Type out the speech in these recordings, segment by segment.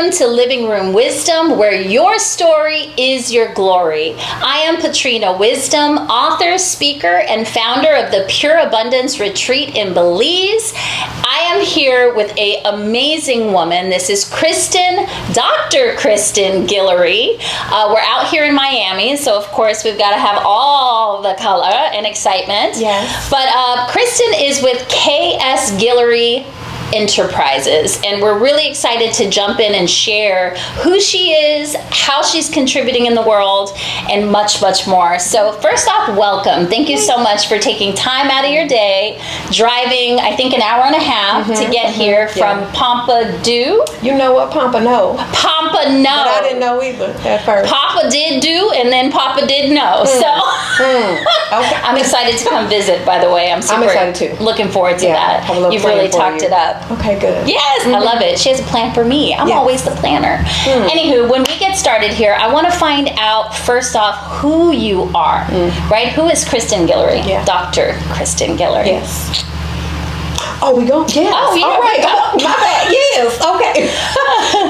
Welcome to Living Room Wisdom, where your story is your glory. I am Patrina Wisdom, author, speaker, and founder of the Pure Abundance Retreat in Belize. I am here with an amazing woman. This is Dr. Kristen Guillory. We're out here in Miami, so of course we've got to have all the color and excitement. Yes. But Kristen is with K.S. Guillory Enterprises, and we're really excited to jump in and share who she is, how she's contributing in the world, and much, much more. So first off, welcome. Thank you so much for taking time out of your day, driving, I think, an hour and a half to get here from Pompano. You know what Pompano? Pompano. But I didn't know either at first. Papa did do, and then Papa did know. Okay. I'm excited to come visit, by the way. I'm super excited too. looking forward to that. Have a little You've plan really for talked you. it up. Okay, good. Yes, I love it. She has a plan for me. I'm Yes. always the planner. Anywho, when we get started here, I want to find out first off who you are, right? Who is Kristen Guillory? Yeah. Dr. Kristen Guillory. Yes. Oh, we go? Yes. Oh, yeah. All right. My bad. Yes. Okay.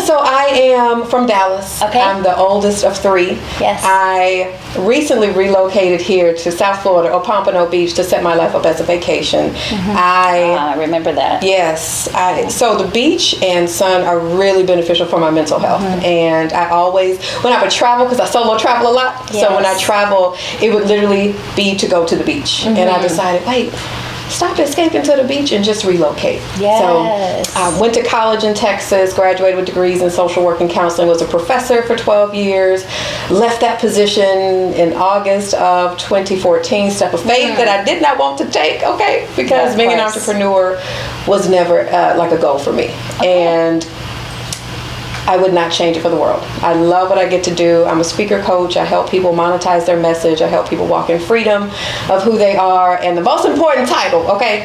So I am from Dallas. Okay. I'm the oldest of three. Yes. I recently relocated here to South Florida, or Pompano Beach, to set my life up as a vacation. I remember that. Yes. So the beach and sun are really beneficial for my mental health. And I always, when I would travel, because I solo travel a lot, so when I travel, it would literally be to go to the beach. And I decided, wait, stop escaping to the beach and just relocate. Yes. So I went to college in Texas, graduated with degrees in social work and counseling, was a professor for 12 years, left that position in August of 2014, step of faith that I did not want to take, because being an entrepreneur was never like a goal for me. And I would not change it for the world. I love what I get to do. I'm a speaker coach. I help people monetize their message. I help people walk in freedom of who they are. And the most important title,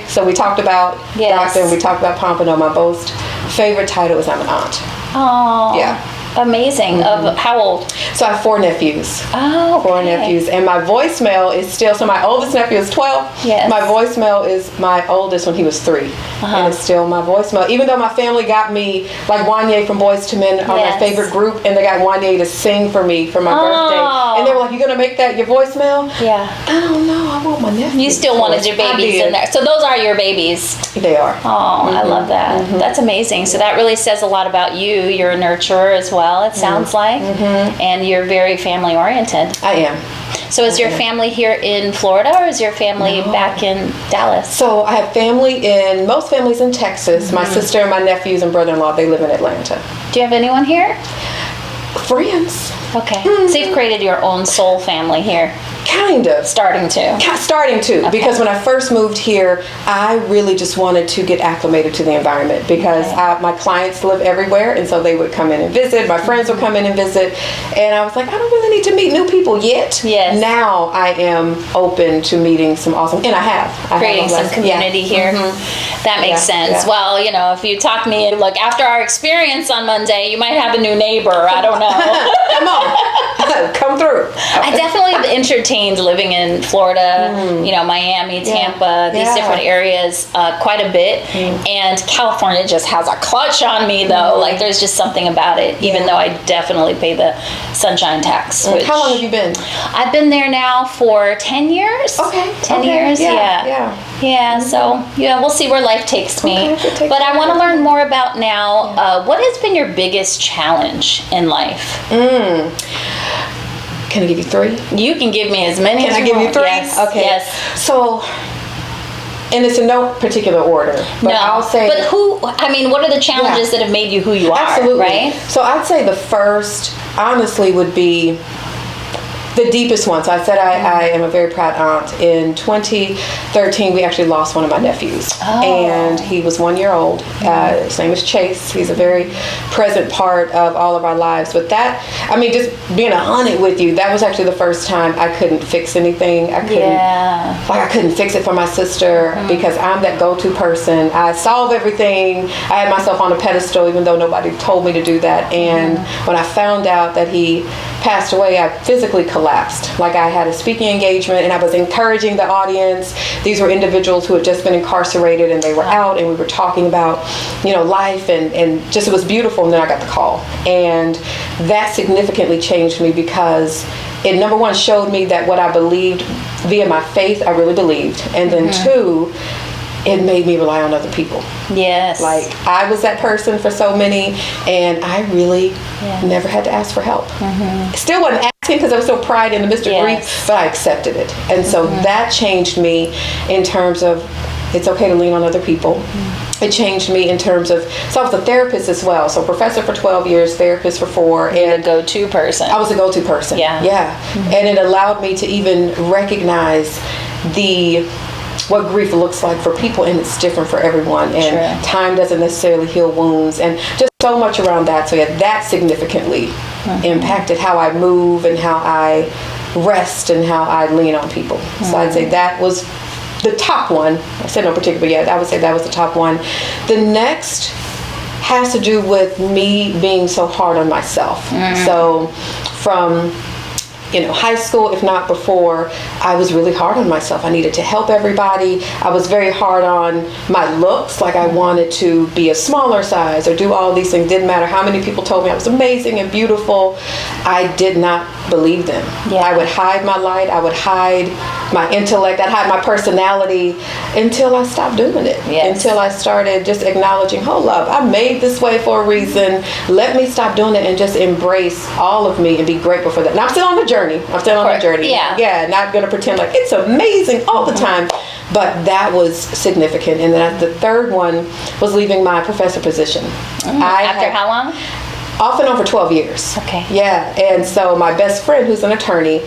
so we talked about doctor and we talked about Pompano. My most favorite title is I'm an aunt. Oh. Yeah. Amazing. Of how old? So I have 4 nephews. Oh, okay. 4 nephews. And my voicemail is still, so my oldest nephew is 12. Yes. My voicemail is my oldest when he was 3. And it's still my voicemail. Even though my family got me, like Wanye from Boyz II Men are my favorite group, and they got Wanye to sing for me for my birthday. And they were like, you going to make that your voicemail? Yeah. I don't know. I want my nephew. You still wanted your babies in there. So those are your babies. They are. Oh, I love that. That's amazing. So that really says a lot about you. You're a nurturer as well, it sounds like. And you're very family oriented. I am. So is your family here in Florida, or is your family back in Dallas? So I have family most families in Texas. My sister and my nephews and brother-in-law, they live in Atlanta. Do you have anyone here? Friends. Okay. So you've created your own soul family here. Kind of. Starting to. Because when I first moved here, I really just wanted to get acclimated to the environment, because my clients live everywhere, and so they would come in and visit. My friends would come in and visit, and I was like, I don't really need to meet new people yet. Yes. Now I am open to meeting some awesome, and I have. Creating some community here. That makes sense. Yeah. Well, if you talk to me, look, after our experience on Monday, you might have a new neighbor. I don't know. Come on. Come through. I definitely have entertained living in Florida, Miami, Tampa, these different areas quite a bit. And California just has a clutch on me, though. Like, there's just something about it, even though I definitely pay the sunshine tax. How long have you been? I've been there now for 10 years. Okay. 10 years, yeah. So, we'll see where life takes me. But I want to learn more about now, what has been your biggest challenge in life? Can I give you 3? You can give me as many as you want. Can I give you 3? Yes. Okay. Yes. So, and it's in no particular order, but I'll say. But what are the challenges that have made you who you are? Absolutely. Right? So I'd say the first, honestly, would be the deepest one. So I said I am a very proud aunt. In 2013, we actually lost one of my nephews. And he was 1 year old. His name is Chase. He's a very present part of all of our lives. But that, just being 100 with you, that was actually the first time I couldn't fix anything. I couldn't fix it for my sister, because I'm that go-to person. I solve everything. I had myself on a pedestal, even though nobody told me to do that. And when I found out that he passed away, I physically collapsed. collapsed. Like I had a speaking engagement and I was encouraging the audience. These were individuals who had just been incarcerated and they were out, and we were talking about, life and just, it was beautiful. And then I got the call, and that significantly changed me because it, number one, showed me that what I believed via my faith, I really believed. And then two, it made me rely on other people. Yes. Like I was that person for so many, and I really never had to ask for help. Still wasn't asking because there was no pride in the midst of grief, but I accepted it. And so that changed me in terms of it's okay to lean on other people. It changed me in terms of, so I was a therapist as well. So professor for 12 years, therapist for 4. And a go-to person. I was a go-to person. Yeah. And it allowed me to even recognize what grief looks like for people, and it's different for everyone. And time doesn't necessarily heal wounds, and just so much around that. So that significantly impacted how I move and how I rest and how I lean on people. So I'd say that was the top one. I said no particular, but I would say that was the top one. The next has to do with me being so hard on myself. So from high school, if not before, I was really hard on myself. I needed to help everybody. I was very hard on my looks. Like I wanted to be a smaller size or do all these things. Didn't matter how many people told me I was amazing and beautiful. I did not believe them. I would hide my light. I would hide my intellect. I'd hide my personality until I stopped doing it. Until I started just acknowledging, hold up, I'm made this way for a reason. Let me stop doing it and just embrace all of me and be grateful for that. And I'm still on the journey. I'm still on the journey. Not going to pretend like it's amazing all the time. But that was significant. And then the third one was leaving my professor position. After how long? Off and on for 12 years. Okay. Yeah. And so my best friend, who's an attorney,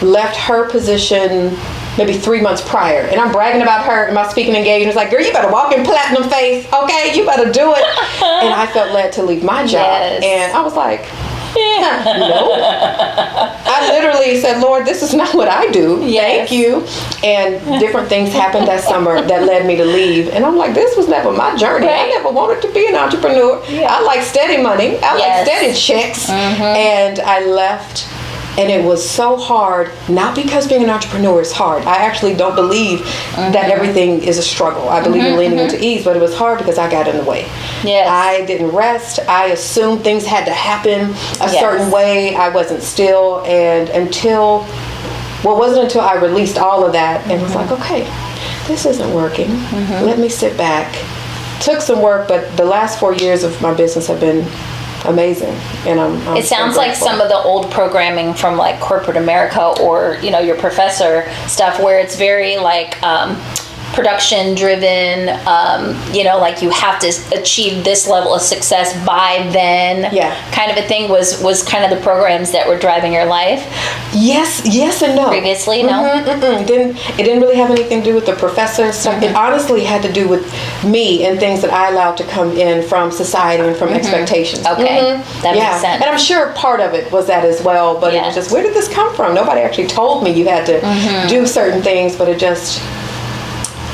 left her position maybe 3 months prior. And I'm bragging about her in my speaking engagement. It's like, girl, you better walk in platinum faith. Okay, you better do it. And I felt led to leave my job. And I was like, no. I literally said, Lord, this is not what I do. Thank you. And different things happened that summer that led me to leave. And I'm like, this was never my journey. I never wanted to be an entrepreneur. I like steady money. I like steady checks. And I left. And it was so hard, not because being an entrepreneur is hard. I actually don't believe that everything is a struggle. I believe in leaning into ease, but it was hard because I got in the way. I didn't rest. I assumed things had to happen a certain way. I wasn't still. And it wasn't until I released all of that and was like, okay, this isn't working. Let me sit back. Took some work, but the last 4 years of my business have been amazing, and I'm it sounds like some of the old programming from like corporate America or your professor stuff, where it's very like production driven, like you have to achieve this level of success by then, kind of a thing was kind of the programs that were driving your life. Yes and no. Previously, no? It didn't really have anything to do with the professor stuff. It honestly had to do with me and things that I allowed to come in from society and from expectations. Okay, that makes sense. And I'm sure part of it was that as well, but it was just, where did this come from? Nobody actually told me you had to do certain things, but it just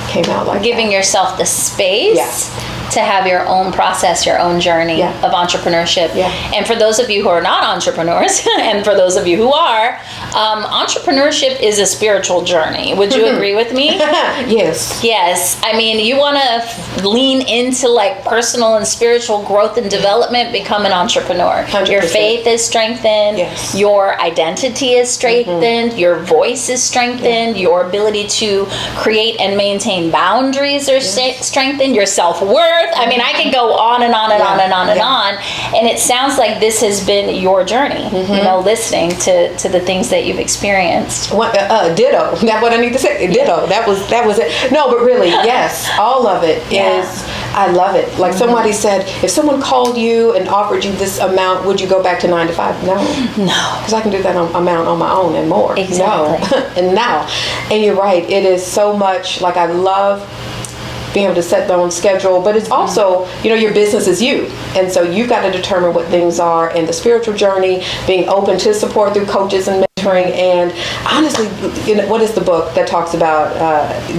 came out like giving yourself the space to have your own process, your own journey of entrepreneurship. And for those of you who are not entrepreneurs, and for those of you who are, entrepreneurship is a spiritual journey. Would you agree with me? Yes. I mean, you want to lean into like personal and spiritual growth and development, become an entrepreneur. 100%. Your faith is strengthened. Your identity is strengthened. Your voice is strengthened. Your ability to create and maintain boundaries are strengthened. Your self-worth. I mean, I can go on and on and on and on and on. And it sounds like this has been your journey, listening to the things that you've experienced. Ditto. That's what I need to say. Ditto. That was it. No, but really, yes. All of it is, I love it. Like somebody said, if someone called you and offered you this amount, would you go back to 9 to 5? No. Because I can do that amount on my own and more. Exactly. No. And now. And you're right. It is so much, like I love being able to set their own schedule, but it's also, your business is you. And so you've got to determine what things are, and the spiritual journey, being open to support through coaches and mentors mentoring. And honestly, what is the book that talks about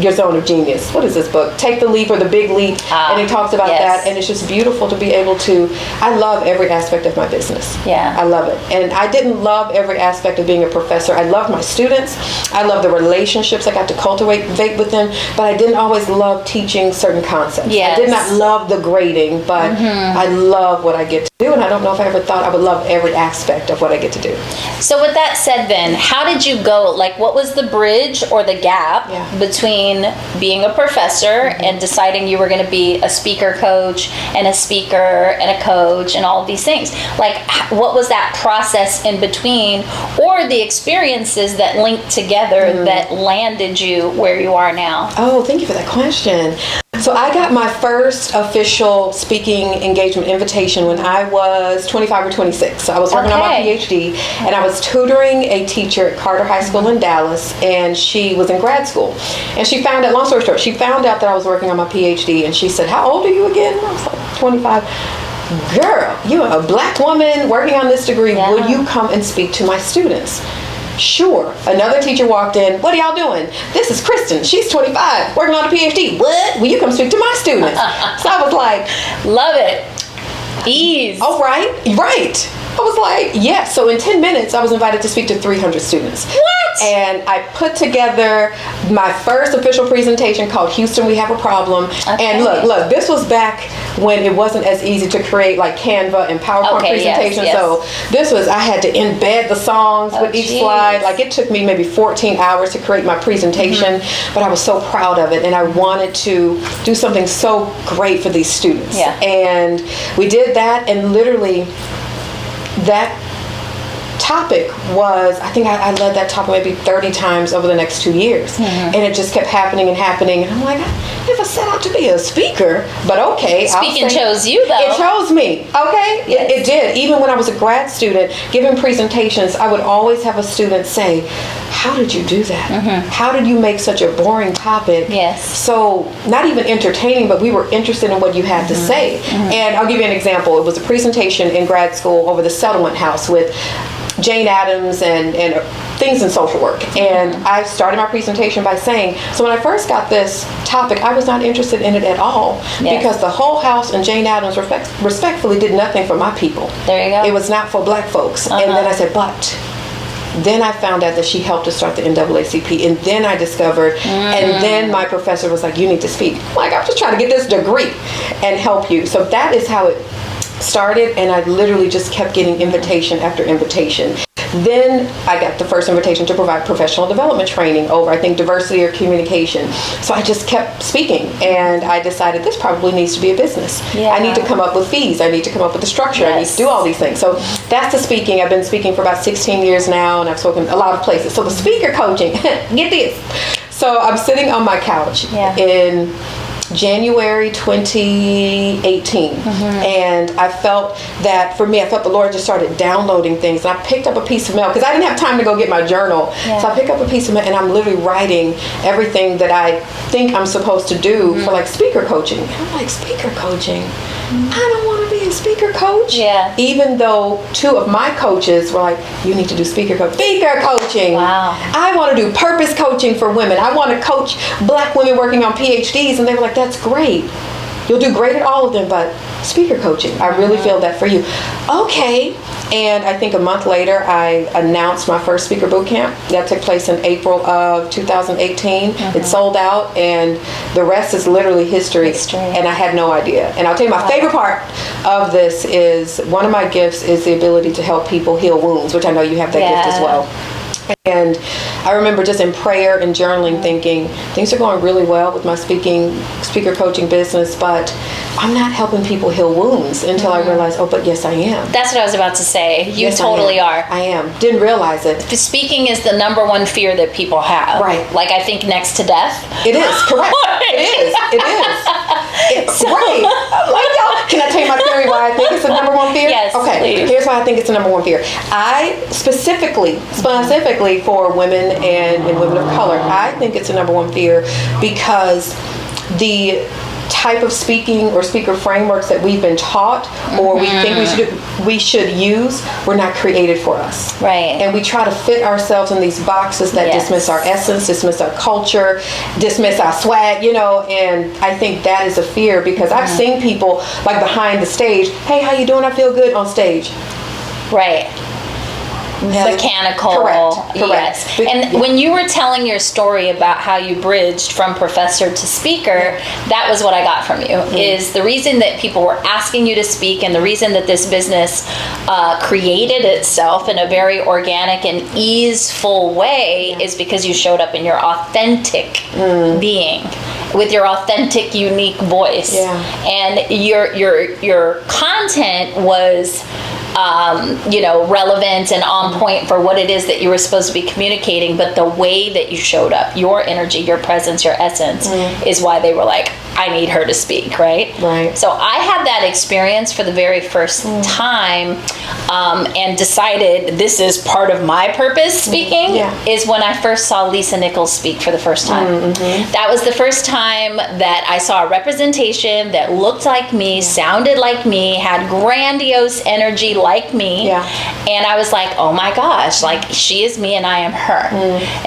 your zone of genius? What is this book? Take the Leap or The Big Leap. And it talks about that. And it's just beautiful to be able to, I love every aspect of my business. Yeah. I love it. And I didn't love every aspect of being a professor. I loved my students. I love the relationships I got to cultivate with them, but I didn't always love teaching certain concepts. Yes. I did not love the grading, but I love what I get to do, and I don't know if I ever thought I would love every aspect of what I get to do. So with that said then, how did you go, like what was the bridge or the gap between being a professor and deciding you were going to be a speaker coach and a speaker and a coach and all of these things? Like what was that process in between, or the experiences that linked together that landed you where you are now? Oh, thank you for that question. So I got my first official speaking engagement invitation when I was 25 or 26. So I was working on my PhD, and I was tutoring a teacher at Carter High School in Dallas, and she was in grad school. And she found out, long story short, she found out that I was working on my PhD, and she said, "How old are you again?" And I was like, 25. "Girl, you're a black woman working on this degree. Would you come and speak to my students?" Sure. Another teacher walked in. "What are y'all doing?" "This is Kristen. She's 25, working on a PhD. "What? Will you come speak to my students?" So I was like, love it. Ease. "Oh, right. I was like, yes." So in 10 minutes, I was invited to speak to 300 students. What? And I put together my first official presentation called Houston, We Have a Problem. And look, this was back when it wasn't as easy to create like Canva and PowerPoint presentations. So this was, I had to embed the songs with each slide. Like it took me maybe 14 hours to create my presentation, but I was so proud of it. And I wanted to do something so great for these students. And we did that, and literally that topic was, I think I led that topic maybe 30 times over the next 2 years. And it just kept happening. And I'm like, I never set out to be a speaker, but okay. Speaking chose you though. It chose me, okay? It did. Even when I was a grad student giving presentations, I would always have a student say, "How did you do that? How did you make such a boring topic so not even entertaining, but we were interested in what you had to say?" And I'll give you an example. It was a presentation in grad school over the settlement house with Jane Addams and things in social work. And I started my presentation by saying, so when I first got this topic, I was not interested in it at all because the whole house and Jane Addams respectfully did nothing for my people. There you go. It was not for black folks. And then I said, but then I found out that she helped to start the NAACP, and then I discovered, and then my professor was like, "You need to speak." I'm like, "I'm just trying to get this degree and help you." So that is how it started, and I literally just kept getting invitation after invitation. Then I got the first invitation to provide professional development training over, I think, diversity or communication. So I just kept speaking, and I decided this probably needs to be a business. I need to come up with fees. I need to come up with the structure. I need to do all these things. So that's the speaking. I've been speaking for about 16 years now, and I've spoken a lot of places. So the speaker coaching, get this. So I'm sitting on my couch in January 2018, and I felt that for me, I felt the Lord just started downloading things, and I picked up a piece of mail because I didn't have time to go get my journal. So I picked up a piece of mail, and I'm literally writing everything that I think I'm supposed to do for like speaker coaching. And I'm like, speaker coaching? I don't want to be a speaker coach. Even though 2 of my coaches were like, "You need to do speaker coaching. Wow. I want to do purpose coaching for women. I want to coach black women working on PhDs." And they were like, "That's great. You'll do great at all of them, but speaker coaching, I really feel that for you." Okay. And I think a month later, I announced my first speaker boot camp. That took place in April of 2018. It sold out, and the rest is literally history. And I had no idea. And I'll tell you, my favorite part of this is, one of my gifts is the ability to help people heal wounds, which I know you have that gift as well. And I remember just in prayer and journaling thinking, things are going really well with my speaker coaching business, but I'm not helping people heal wounds until I realized, oh, but yes, I am. That's what I was about to say. You totally are. I am. Didn't realize it. Speaking is the #1 fear that people have. Right. Like, I think next to death. It is, correct. It is. Right. Like, y'all, can I tell you my theory why I think it's the #1 fear? Yes, okay, please. Here's why I think it's the #1 fear. I specifically for women and women of color, I think it's the #1 fear because type of speaking or speaker frameworks that we've been taught or we think we should use were not created for us. Right. And we try to fit ourselves in these boxes that dismiss our essence, dismiss our culture, dismiss our swag, and I think that is a fear because I've seen people like behind the stage, hey, how you doing? I feel good on stage. Right. Mechanical. Correct. Yes. And when you were telling your story about how you bridged from professor to speaker, that was what I got from you, is the reason that people were asking you to speak and the reason that this business created itself in a very organic and easeful way is because you showed up in your authentic being with your authentic, unique voice. Yeah. And your content was relevant and on point for what it is that you were supposed to be communicating, but the way that you showed up, your energy, your presence, your essence is why they were like, I need her to speak, right? Right. So I had that experience for the very first time and decided this is part of my purpose speaking is when I first saw Lisa Nichols speak for the first time. That was the first time that I saw a representation that looked like me, sounded like me, had grandiose energy like me. And I was like, oh my gosh, like she is me and I am her.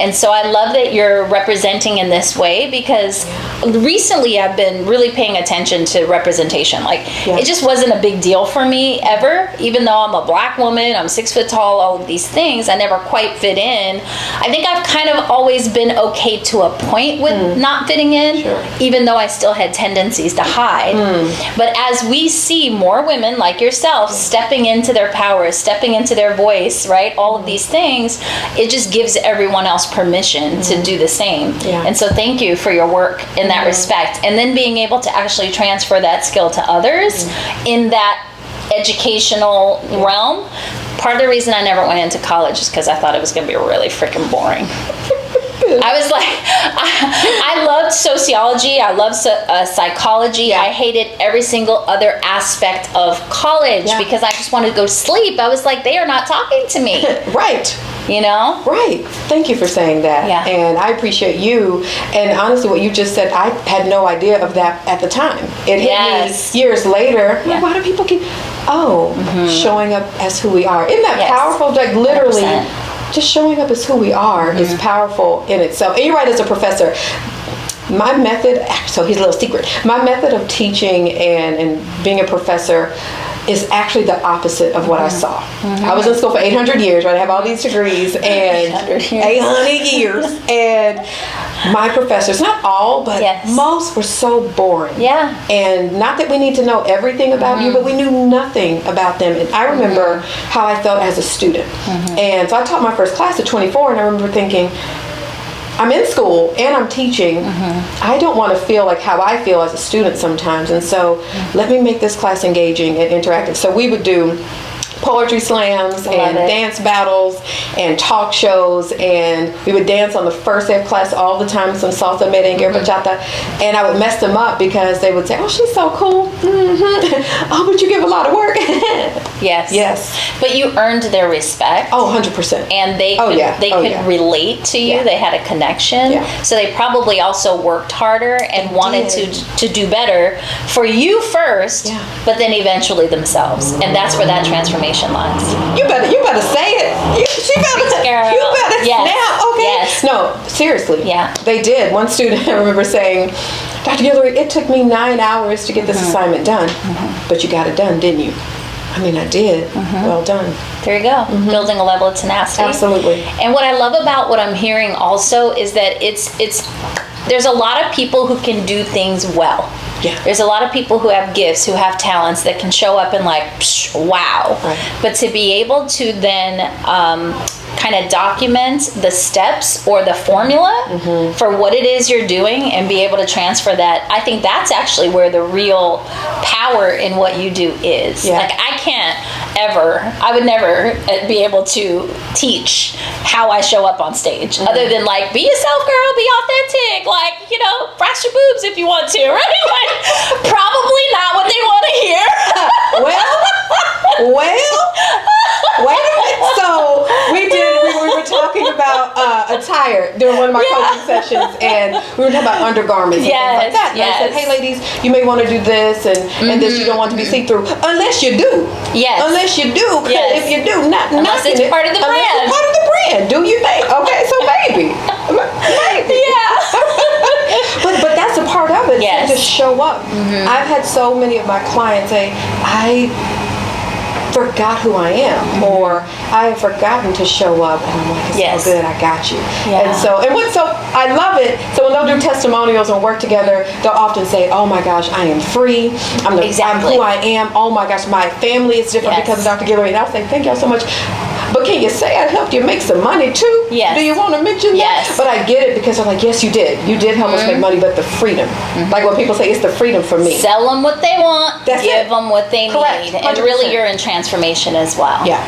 And so I love that you're representing in this way because recently I've been really paying attention to representation. Like it just wasn't a big deal for me ever, even though I'm a black woman, I'm 6 foot tall, all of these things, I never quite fit in. I think I've kind of always been okay to a point with not fitting in, even though I still had tendencies to hide. But as we see more women like yourself stepping into their power, stepping into their voice, right? All of these things, it just gives everyone else permission to do the same. And so thank you for your work in that respect. And then being able to actually transfer that skill to others in that educational realm. Part of the reason I never went into college is because I thought it was going to be really freaking boring. I was like, I loved sociology. I loved psychology. I hated every single other aspect of college because I just wanted to go to sleep. I was like, they are not talking to me. Right. Right. Thank you for saying that. And I appreciate you. And honestly, what you just said, I had no idea of that at the time. It hit me years later. Like, why do people keep, showing up as who we are? Isn't that powerful? Like literally, 100%. Just showing up as who we are is powerful in itself. And you're right, as a professor, my method, so here's a little secret, my method of teaching and being a professor is actually the opposite of what I saw. I was in school for 800 years, right? I have all these degrees and 800 years. And my professors, not all, but most were so boring. And not that we need to know everything about you, but we knew nothing about them. And I remember how I felt as a student. And so I taught my first class at 24, and I remember thinking, I'm in school and I'm teaching. I don't want to feel like how I feel as a student sometimes. And so let me make this class engaging and interactive. So we would do poetry slams and dance battles and talk shows, and we would dance on the first day of class all the time, some salsa, merengue, bachata, and I would mess them up because they would say, oh, she's so cool. Oh, but you give a lot of work. Yes. But you earned their respect. Oh, 100%. And they could relate to you. They had a connection. So they probably also worked harder and wanted to do better for you first, but then eventually themselves. And that's where that transformation lies. You better say it. You better snap. Okay. Yes. No, seriously. They did. One student, I remember saying, Dr. Guillory, it took me 9 hours to get this assignment done, but you got it done, didn't you? I mean, I did. Well done. There you go. Building a level of tenacity. Absolutely. And what I love about what I'm hearing also is that there's a lot of people who can do things well. There's a lot of people who have gifts, who have talents that can show up and like, wow. But to be able to then kind of document the steps or the formula for what it is you're doing and be able to transfer that, I think that's actually where the real power in what you do is. Like I would never be able to teach how I show up on stage other than like, be yourself, girl, be authentic, like, flash your boobs if you want to, right? Like, probably not what they want to hear. Well, wait a minute. So we were talking about attire during one of my coaching sessions, and we were talking about undergarments and things like that. And I said, hey, ladies, you may want to do this and this. You don't want to be see-through. Unless you do. Yes. Unless you do. If you do, unless it's part of the brand. Unless it's part of the brand. Do you think? Okay, so maybe. Yeah. But that's a part of it. Yes. To just show up. I've had so many of my clients say, I forgot who I am, or I have forgotten to show up, and I'm like, it's so good, I got you. And so I love it. So when they'll do testimonials and work together, they'll often say, oh my gosh, I am free, I'm who I am, oh my gosh, my family is different because of Dr. Guillory. And I'll say, thank y'all so much. But can you say I helped you make some money too? Yes. Do you want to mention that? But I get it, because they're like, yes, you did. You did help us make money, but the freedom. Like when people say, it's the freedom for me. Sell them what they want, give them what they need. And really you're in transformation as well. Yeah.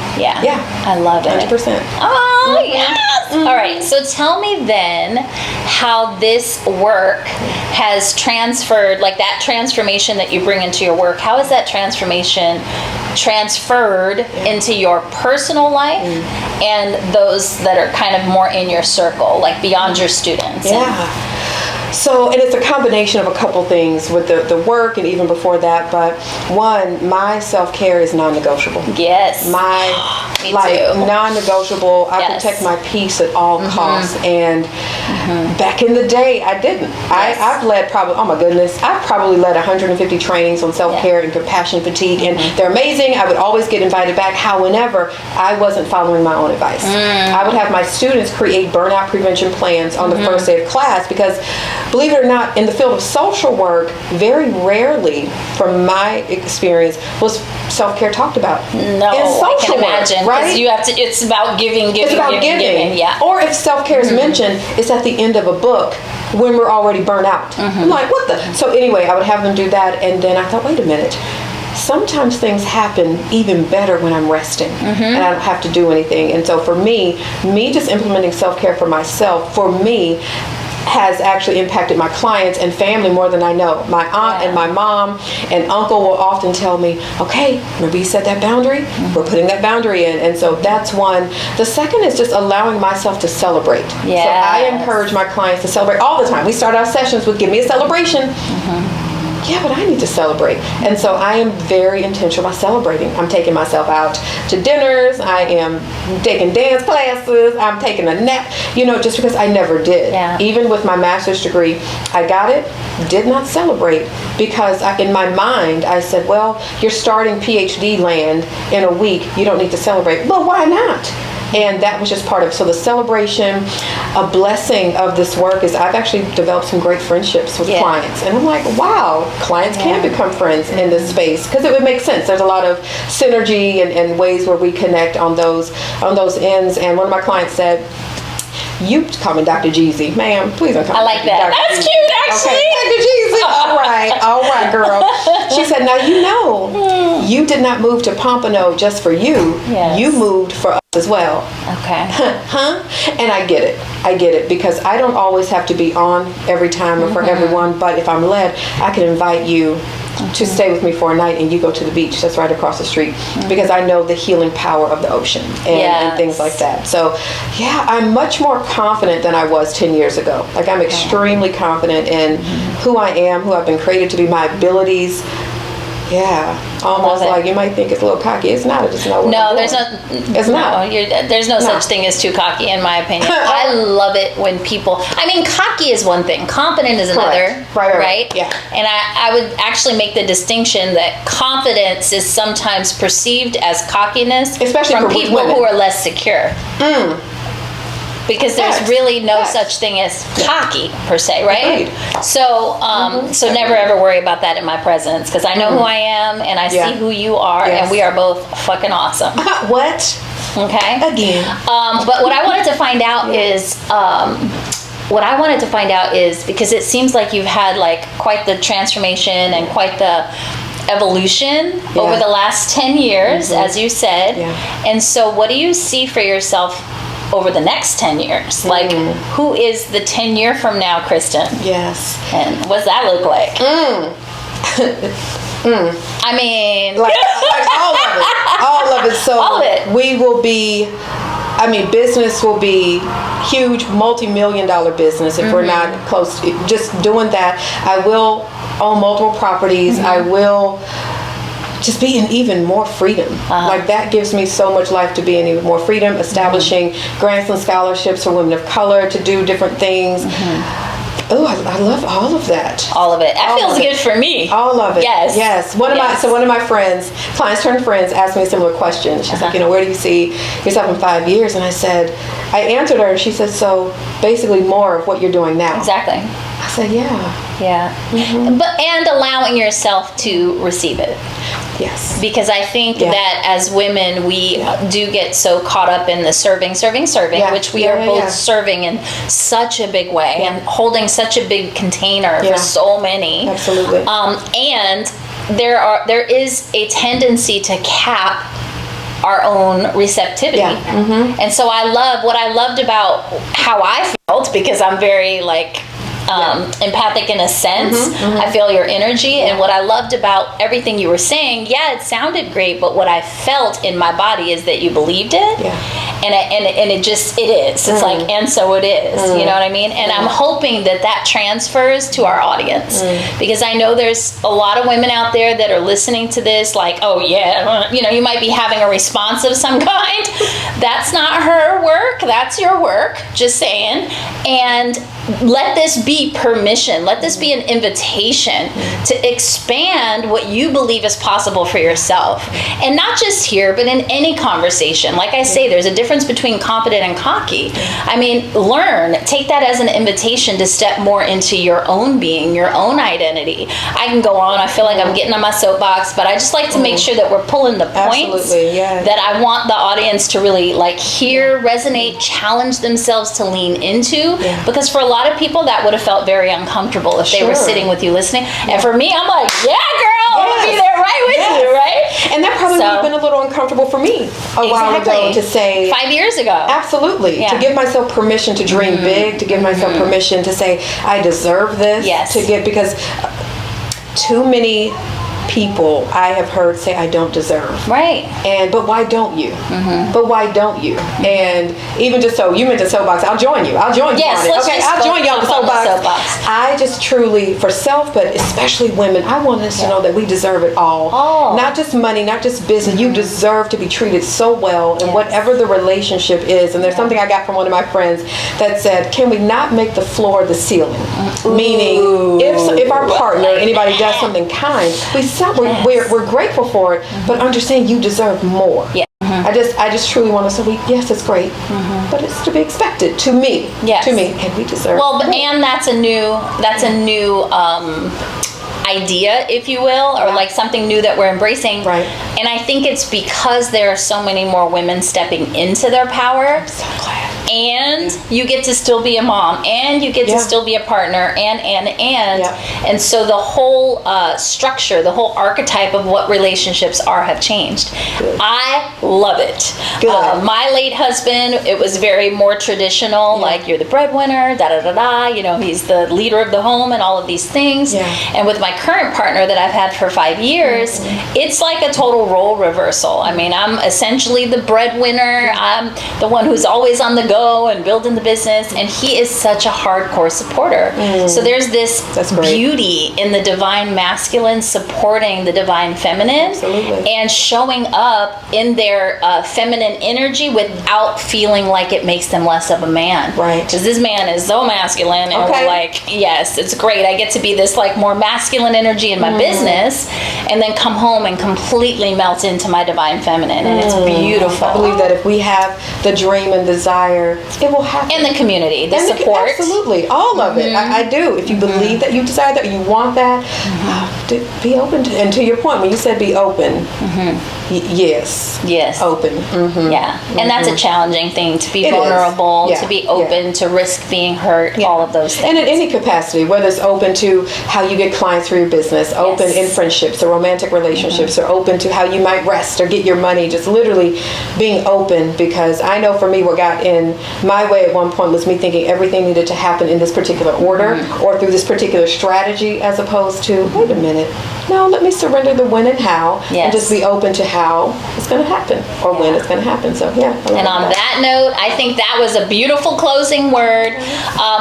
I love it. 100%. Oh, yes. All right. So tell me then how this work has transferred, like that transformation that you bring into your work, how is that transformation transferred into your personal life and those that are kind of more in your circle, like beyond your students? So, and it's a combination of a couple things with the work and even before that. But one, my self-care is non-negotiable. Yes. Me too. Non-negotiable. I protect my peace at all costs. And back in the day, I didn't. I've led I've probably led 150 trainings on self-care and compassion fatigue. And they're amazing. I would always get invited back. However, I wasn't following my own advice. I would have my students create burnout prevention plans on the first day of class, because believe it or not, in the field of social work, very rarely, from my experience, was self-care talked about. No, in social I can imagine, work, right? You have to. It's about giving. It's about giving. Yeah. Or if self-care is mentioned, it's at the end of a book when we're already burnt out. I'm like, what the? So anyway, I would have them do that, and then I thought, wait a minute. Sometimes things happen even better when I'm resting and I don't have to do anything. And so for me just implementing self-care for myself, for me, has actually impacted my clients and family more than I know. My aunt and my mom and uncle will often tell me, okay, remember you set that boundary? We're putting that boundary in. And so that's one. The second is just allowing myself to celebrate. Yes. So I encourage my clients to celebrate all the time. We start our sessions with, give me a celebration. Yeah, but I need to celebrate. And so I am very intentional about celebrating. I'm taking myself out to dinners. I am taking dance classes. I'm taking a nap, just because I never did. Even with my master's degree, I got it, did not celebrate, because in my mind, I said, well, you're starting PhD land in a week. You don't need to celebrate. Well, why not? And that was just part of, so the celebration, a blessing of this work is I've actually developed some great friendships with clients. And I'm like, wow, clients can become friends in this space, because it would make sense. There's a lot of synergy and ways where we connect on those ends. And one of my clients said, you call me Dr. Jeezy. Ma'am, please don't call me I like that. Dr. That's Jeezy. cute, actually. Okay, Dr. Jeezy. All right, girl. She said, now you did not move to Pompano just for you. Yes. You moved for us as well. Okay. And I get it, because I don't always have to be on every time or for everyone, but if I'm led, I can invite you to stay with me for a night, and you go to the beach that's right across the street, because I know the healing power of the ocean and things like that. So I'm much more confident than I was 10 years ago. Like, I'm extremely confident in who I am, who I've been created to be, my abilities. Almost like you might think it's a little cocky. It's not. It's not. No, there's there's no such thing as too cocky, in my opinion. I love it when people. I mean, cocky is one thing. Confident is another. Right. Yeah. And I would actually make the distinction that confidence is sometimes perceived as cockiness, especially from for people women who are less secure. Because there's really no such thing as cocky per se, right? So, so never ever worry about that in my presence, because I know who I am and I see who you are, and we are both fucking awesome. What? Okay. Again. But what I wanted to find out is, because it seems like you've had like quite the transformation and quite the evolution over the last 10 years, as you said. And so, what do you see for yourself over the next 10 years? Like, who is the 10 year from now Kristen? Yes. And what's that look like? I mean, like all of it. So all of it. we will be, I mean, business will be huge, multi-million-dollar business if we're not close to just doing that. I will own multiple properties. I will just be in even more freedom. Like, that gives me so much life, to be in even more freedom, establishing grants and scholarships for women of color to do different things. Oh, I love all of that. All of it. That feels good for me. All of it. Yes. Yes. One of my friends, clients turned friends, asked me a similar question. She's like, where do you see yourself in 5 years? And I answered her, and she said, so basically more of what you're doing now. Exactly. I said, yeah. Yeah. But, and allowing yourself to receive it. Yes. Because I think that as women, we do get so caught up in the serving, which we are both serving in such a big way and holding such a big container for so many. Absolutely. And there is a tendency to cap our own receptivity. And so what I loved about how I felt, because I'm very empathic in a sense. I feel your energy, and what I loved about everything you were saying, it sounded great, but what I felt in my body is that you believed it. And it is. It's like, and so it is. You know what I mean? And I'm hoping that transfers to our audience, because I know there's a lot of women out there that are listening to this like, oh yeah, you might be having a response of some kind. That's not her work. That's your work. Just saying. And let this be permission. Let this be an invitation to expand what you believe is possible for yourself. And not just here, but in any conversation. Like I say, there's a difference between confident and cocky. I mean, take that as an invitation to step more into your own being, your own identity. I can go on. I feel like I'm getting on my soapbox, but I just like to make sure that we're pulling the points that I want the audience to really hear, resonate, challenge themselves to lean into. Because for a lot of people, that would have felt very uncomfortable if they were sitting with you listening. And for me, I'm like, yeah, girl, I'm going to be there right with you, right? And that probably would have been a little uncomfortable for me a while ago to say. 5 years ago. Absolutely. To give myself permission to dream big, to give myself permission to say, I deserve this. Because too many people I have heard say I don't deserve. Right. But why don't you? But why don't you? And even just so you mentioned soapbox, I'll join you. I'll join you on it. Okay, I'll join you on the soapbox. I just truly, for self, but especially women, I want us to know that we deserve it all. Not just money, not just business. You deserve to be treated so well in whatever the relationship is. And there's something I got from one of my friends that said, can we not make the floor the ceiling? Meaning, if our partner, anybody does something kind, we're grateful for it, but understand you deserve more. I just truly want to say, yes, it's great, but it's to be expected to me. To me, and we deserve. Well, and that's a new idea, if you will, or something new that we're embracing. Right. And I think it's because there are so many more women stepping into their power. I'm so glad. And you get to still be a mom, and you get to still be a partner, and so the whole structure, the whole archetype of what relationships have changed. Good. I love it. My late husband, it was very more traditional, like you're the breadwinner, he's the leader of the home and all of these things. And with my current partner that I've had for 5 years, it's like a total role reversal. I mean, I'm essentially the breadwinner. I'm the one who's always on the go and building the business, and he is such a hardcore supporter. So there's this beauty in the divine masculine supporting the divine feminine. And showing up in their feminine energy without feeling like it makes them less of a man. Right. Because this man is so masculine, and we're like, yes, it's great. I get to be this more masculine energy in my business, and then come home and completely melt into my divine feminine, and it's beautiful. I believe that if we have the dream and desire, it will happen. And the community, the support. Absolutely. All of it. I do. If you believe that you desire that, you want that, be open to, and to your point, when you said be open, yes. Open. Yeah. And that's a challenging thing, to be vulnerable, to be open, to risk being hurt, all of those things. And in any capacity, whether it's open to how you get clients for your business, open in friendships or romantic relationships, or open to how you might rest or get your money, just literally being open. Because I know for me, what got in my way at one point was me thinking everything needed to happen in this particular order or through this particular strategy, as opposed to, wait a minute, no, let me surrender the when and how, and just be open to how how it's going to happen or when it's going to happen. So yeah. And on that note, I think that was a beautiful closing word.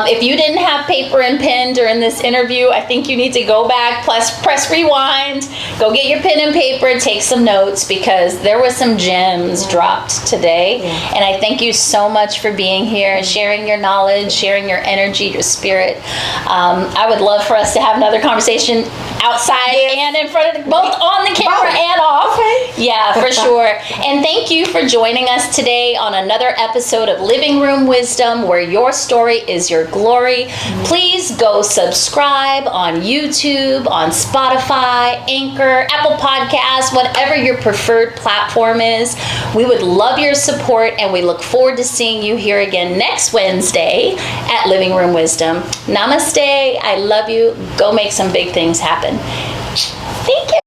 If you didn't have paper and pen during this interview, I think you need to go back, press rewind, go get your pen and paper, take some notes, because there was some gems dropped today. And I thank you so much for being here, sharing your knowledge, sharing your energy, your spirit. I would love for us to have another conversation outside and in front of both on the camera and off. Okay. Yeah, for sure. And thank you for joining us today on another episode of Living Room Wisdom, where your story is your glory. Please go subscribe on YouTube, on Spotify, Anchor, Apple Podcasts, whatever your preferred platform is. We would love your support, and we look forward to seeing you here again next Wednesday at Living Room Wisdom. Namaste. I love you. Go make some big things happen. Thank you.